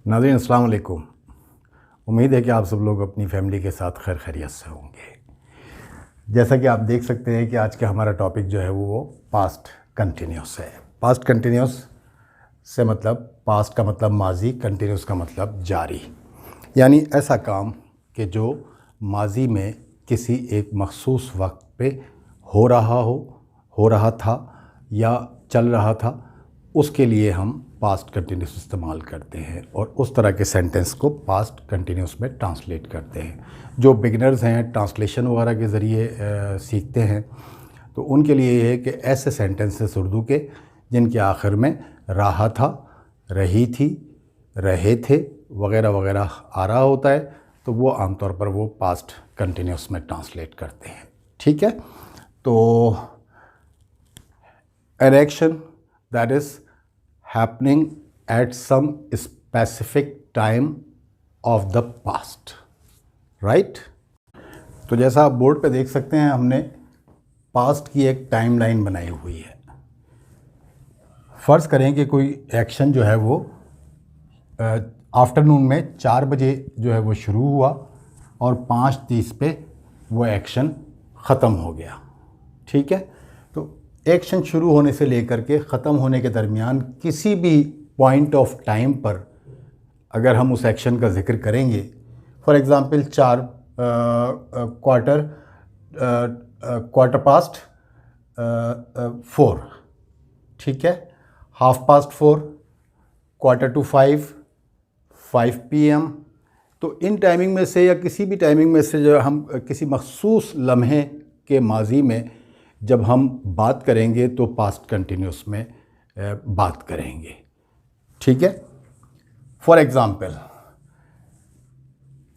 नाज़रीन अस्सलाम वालेकुम। उम्मीद है कि आप सब लोग अपनी फैमिली के साथ खैर खैरियत से होंगे। जैसा कि आप देख सकते हैं कि आज का हमारा टॉपिक जो है वो पास्ट कंटिन्यूस है। पास्ट कंटिन्यूस से मतलब पास्ट का मतलब माजी, कंटिन्यूस का मतलब जारी, यानी ऐसा काम कि जो माजी में किसी एक मखसूस वक्त पे हो रहा था या चल रहा था, उसके लिए हम पास्ट कंटिन्यूस इस्तेमाल करते हैं और उस तरह के सेंटेंस को पास्ट कंटिन्यूस में ट्रांसलेट करते हैं। जो बिगिनर्स हैं, ट्रांसलेशन वगैरह के ज़रिए सीखते हैं, तो उनके लिए ये है कि ऐसे सेंटेंसेस उर्दू के जिनके आखिर में रहा था, रही थी, रहे थे वगैरह वगैरह आ रहा होता है, तो वो आमतौर पर वो पास्ट कंटिन्यूस में ट्रांसलेट करते हैं। ठीक है, तो an action that is happening at some specific time of the past, right? तो जैसा आप बोर्ड पे देख सकते हैं, हमने पास्ट की एक टाइमलाइन बनाई हुई है। फ़र्ज़ करें कि कोई एक्शन जो है वो आफ्टरनून में 4 बजे जो है वो शुरू हुआ और 5:30 पे वो एक्शन ख़त्म हो गया। ठीक है, तो एक्शन शुरू होने से लेकर के ख़त्म होने के दरमियान किसी भी पॉइंट ऑफ टाइम पर अगर हम उस एक्शन का ज़िक्र करेंगे, फॉर एग्ज़ाम्पल क्वार्टर पास्ट 4, ठीक है, 4:30, 4:45, 5 PM, तो इन टाइमिंग में से या किसी भी टाइमिंग में से जो हम किसी मखसूस लम्हे के माजी में जब हम बात करेंगे तो पास्ट कंटिन्यूस में बात करेंगे। ठीक है, for example,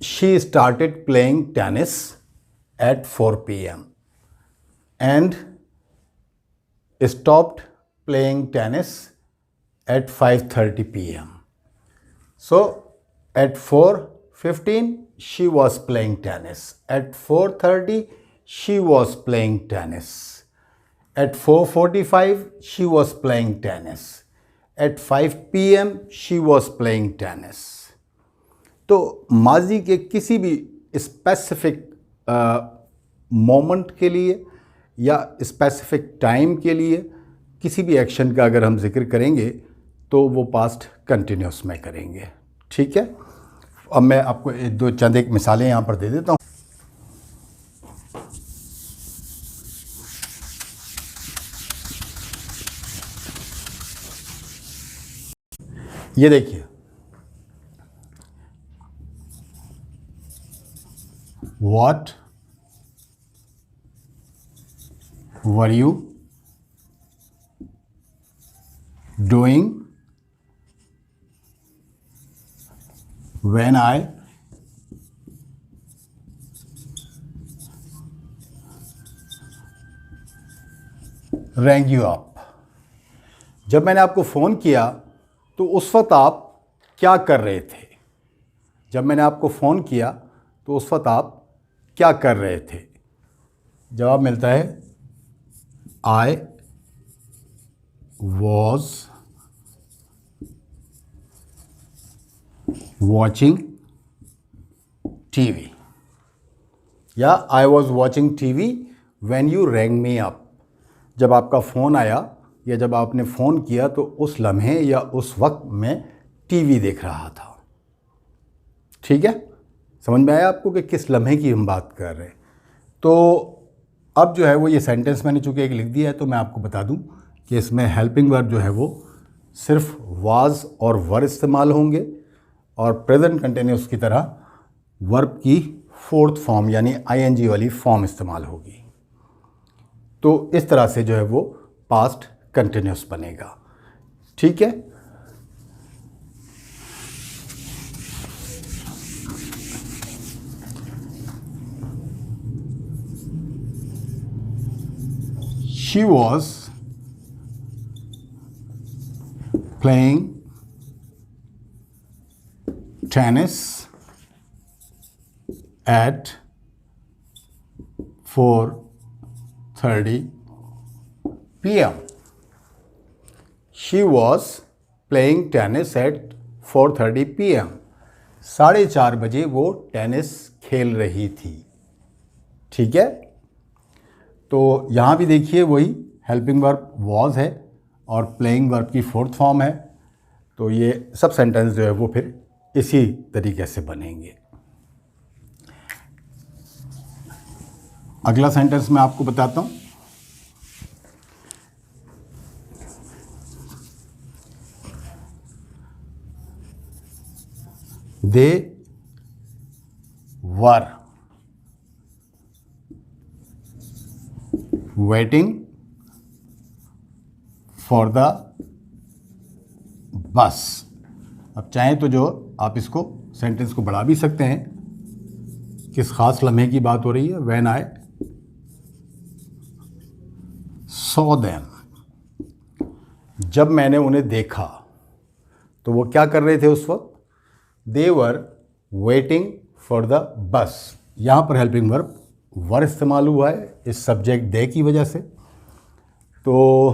she started playing tennis at 4 PM and stopped playing tennis at 5:30 PM. So at 4:15 she was playing tennis. At 4:30 she was playing tennis. At 4:45 she was playing tennis. At 5 PM she was playing tennis. तो माजी के किसी भी specific moment के लिए या specific time के लिए किसी भी एक्शन का अगर हम जिक्र करेंगे तो वो पास्ट कंटिन्यूस में करेंगे। ठीक है, अब मैं आपको एक मिसालें यहाँ पर दे देता हूँ। ये देखिए, What were you doing when I rang you up? जब मैंने आपको फ़ोन किया तो उस वक्त आप क्या कर रहे थे? जब मैंने आपको फ़ोन किया तो उस वक्त आप क्या कर रहे थे? जवाब मिलता है I was watching TV या I was watching TV when you rang me up. जब आपका फ़ोन आया या जब आपने फ़ोन किया तो उस लम्हे या उस वक्त में टीवी देख रहा था। ठीक है, समझ में आया आपको कि किस लम्हे की हम बात कर रहे हैं? तो अब जो है वो ये सेंटेंस मैंने चूँकि एक लिख दिया है, तो मैं आपको बता दूं कि इसमें हेल्पिंग वर्ब जो है वो सिर्फ वाज और वर इस्तेमाल होंगे और प्रेजेंट कंटिन्यूस की तरह वर्ब की 4th फॉर्म यानी ING वाली फॉर्म इस्तेमाल होगी। तो इस तरह से जो है वो पास्ट कंटिन्यूस बनेगा। ठीक है, she was playing tennis at 4:30 PM. She was playing tennis at 4:30 PM, 4:30 बजे वो टेनिस खेल रही थी। ठीक है, तो यहाँ भी देखिए वही हेल्पिंग वर्ब वॉज है और प्लेइंग वर्ब की फोर्थ फॉर्म है, तो ये सब सेंटेंस जो है वो फिर इसी तरीके से बनेंगे। अगला सेंटेंस मैं आपको बताता हूँ। They were waiting for the bus. अब चाहें तो जो आप इसको सेंटेंस को बढ़ा भी सकते हैं। किस खास लम्हे की बात हो रही है? व्हेन आई सॉ देम, जब मैंने उन्हें देखा। तो वो क्या कर रहे थे उस वक्त? They were waiting for the bus. यहाँ पर हेल्पिंग वर्ब वर इस्तेमाल हुआ है इस सब्जेक्ट दे की वजह से। तो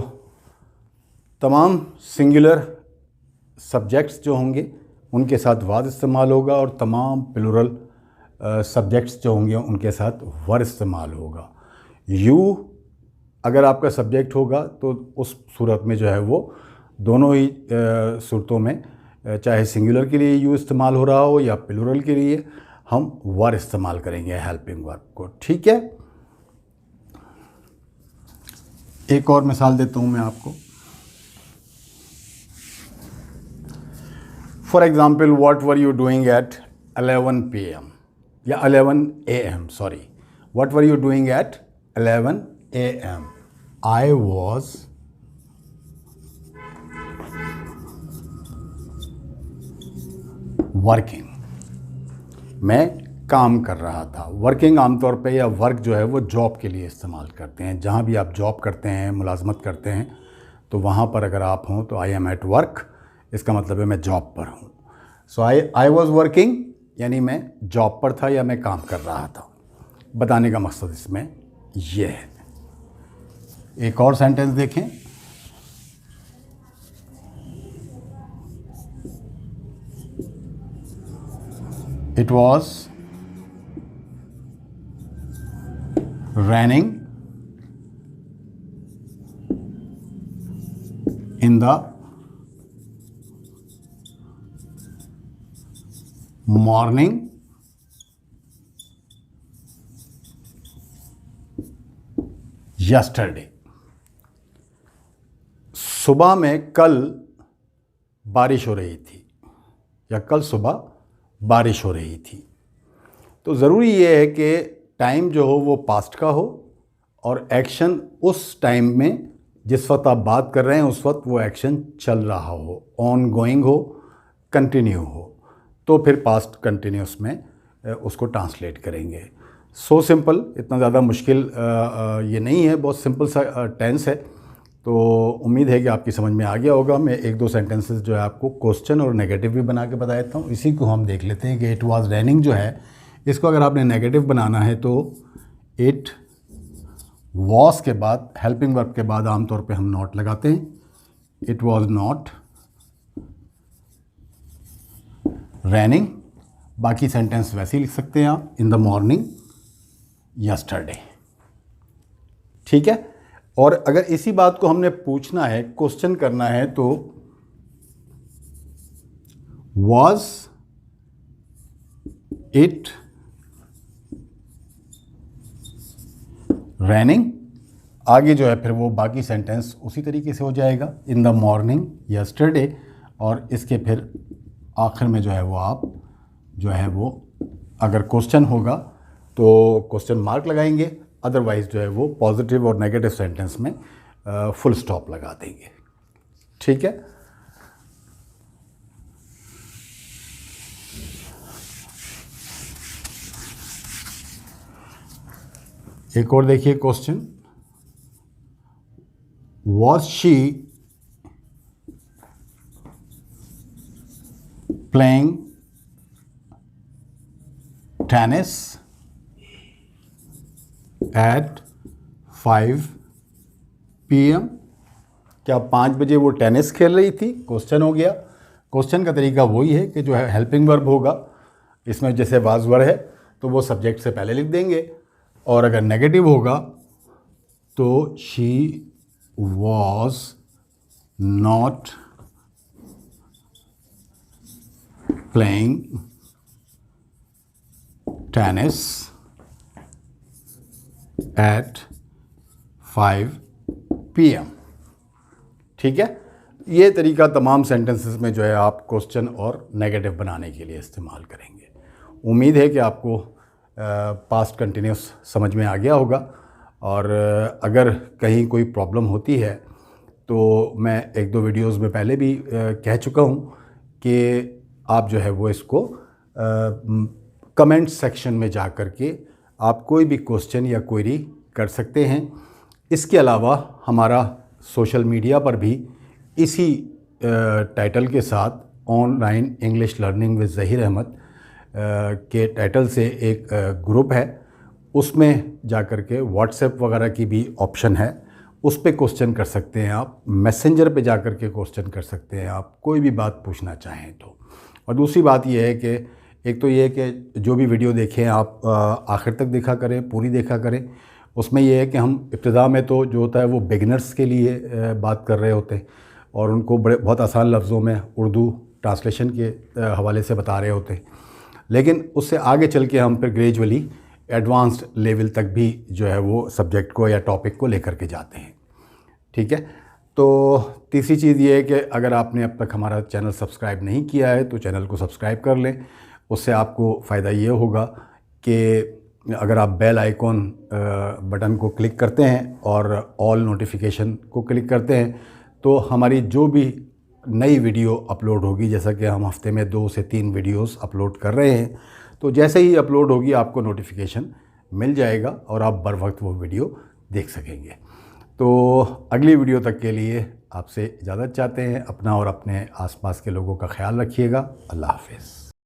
तमाम सिंगुलर सब्जेक्ट्स जो होंगे उनके साथ वाज इस्तेमाल होगा और तमाम प्लूरल सब्जेक्ट्स जो होंगे उनके साथ वर इस्तेमाल होगा। यू अगर आपका सब्जेक्ट होगा तो उस सूरत में जो है वो दोनों ही सूरतों में, चाहे सिंगुलर के लिए यू इस्तेमाल हो रहा हो या प्लूरल के लिए, हम वर इस्तेमाल करेंगे हेल्पिंग वर्ब को। ठीक है, एक और मिसाल देता हूँ मैं आपको। For example, what were you doing at 11 PM या 11 AM, sorry, what were you doing at 11 AM? I was working, मैं काम कर रहा था। वर्किंग आमतौर पे या वर्क जो है वो जॉब के लिए इस्तेमाल करते हैं। जहाँ भी आप जॉब करते हैं, मुलाजमत करते हैं, तो वहाँ पर अगर आप हों तो आई एम एट वर्क, इसका मतलब है मैं जॉब पर हूँ। सो आई वॉज वर्किंग यानी मैं जॉब पर था या मैं काम कर रहा था। बताने का मकसद इसमें ये है। एक और सेंटेंस देखें। It was raining in the morning yesterday। सुबह में कल बारिश हो रही थी या कल सुबह बारिश हो रही थी। तो ज़रूरी ये है कि टाइम जो हो वो पास्ट का हो और एक्शन उस टाइम में जिस वक्त आप बात कर रहे हैं उस वक्त वो एक्शन चल रहा हो, ऑन गोइंग हो, कंटिन्यू हो, तो फिर पास्ट कंटिन्यूस में उसको ट्रांसलेट करेंगे। सो सिंपल, इतना ज़्यादा मुश्किल ये नहीं है, बहुत सिंपल सा टेंस है। तो उम्मीद है कि आपकी समझ में आ गया होगा। मैं एक दो सेंटेंसेस जो है आपको क्वेश्चन और नेगेटिव भी बना के बता देता हूँ। इसी को हम देख लेते हैं कि इट वाज रेनिंग जो है, इसको अगर आपने नेगेटिव बनाना है तो इट वॉज के बाद, हेल्पिंग वर्ब के बाद आमतौर पे हम नॉट लगाते हैं। It was not raining. बाकी सेंटेंस वैसे ही लिख सकते हैं आप, इन द मॉर्निंग यस्टरडे। ठीक है, और अगर इसी बात को हमने पूछना है, क्वेश्चन करना है, तो वॉज इट रैनिंग, आगे जो है फिर वो बाकी सेंटेंस उसी तरीके से हो जाएगा, इन द मॉर्निंग यस्टरडे, और इसके फिर आखिर में जो है वो आप जो है वो अगर क्वेश्चन होगा तो क्वेश्चन मार्क लगाएंगे, अदरवाइज जो है वो पॉजिटिव और नेगेटिव सेंटेंस में फुल स्टॉप लगा देंगे। ठीक है, एक और देखिए question, was she playing tennis at 5 PM? क्या 5 बजे वो टेनिस खेल रही थी? क्वेश्चन हो गया। क्वेश्चन का तरीका वही है कि जो है हेल्पिंग वर्ब होगा, इसमें जैसे वाज वर है तो वो सब्जेक्ट से पहले लिख देंगे, और अगर नेगेटिव होगा तो she was not playing tennis at 5 PM। ठीक है, ये तरीका तमाम सेंटेंसेस में जो है आप क्वेश्चन और नेगेटिव बनाने के लिए इस्तेमाल करेंगे। उम्मीद है कि आपको पास्ट कंटिन्यूस समझ में आ गया होगा, और अगर कहीं कोई प्रॉब्लम होती है तो मैं 1-2 वीडियोस में पहले भी कह चुका हूँ कि आप जो है वो इसको कमेंट सेक्शन में जा कर के आप कोई भी क्वेश्चन या क्वेरी कर सकते हैं। इसके अलावा हमारा सोशल मीडिया पर भी इसी टाइटल के साथ online English learning with Zaheer Ahmed के टाइटल से एक ग्रुप है, उसमें जा कर के व्हाट्सएप वगैरह की भी ऑप्शन है, उस पे क्वेश्चन कर सकते हैं आप, मैसेंजर पे जा कर के क्वेश्चन कर सकते हैं आप, कोई भी बात पूछना चाहें तो। और दूसरी बात ये है कि एक तो ये है कि जो भी वीडियो देखें आप आखिर तक देखा करें, पूरी देखा करें। उसमें यह है कि हम इब्तिदा में तो जो होता है वो बिगनर्स के लिए बात कर रहे होते हैं और उनको बहुत आसान लफ्ज़ों में उर्दू ट्रांसलेशन के हवाले से बता रहे होते हैं, लेकिन उससे आगे चल के हम फिर ग्रेजुअली एडवांस्ड लेवल तक भी जो है वो सब्जेक्ट को या टॉपिक को लेकर के जाते हैं। ठीक है, तो तीसरी चीज़ ये है कि अगर आपने अब तक हमारा चैनल सब्सक्राइब नहीं किया है तो चैनल को सब्सक्राइब कर लें। उससे आपको फ़ायदा ये होगा कि अगर आप बेल आइकॉन बटन को क्लिक करते हैं और ऑल नोटिफिकेशन को क्लिक करते हैं तो हमारी जो भी नई वीडियो अपलोड होगी, जैसा कि हम हफ्ते में 2 से 3 वीडियोस अपलोड कर रहे हैं, तो जैसे ही अपलोड होगी आपको नोटिफिकेशन मिल जाएगा और आप बर वक्त वो वीडियो देख सकेंगे। तो अगली वीडियो तक के लिए आपसे इजाज़त चाहते हैं। अपना और अपने आसपास के लोगों का ख्याल रखिएगा। अल्लाह हाफ़िज़।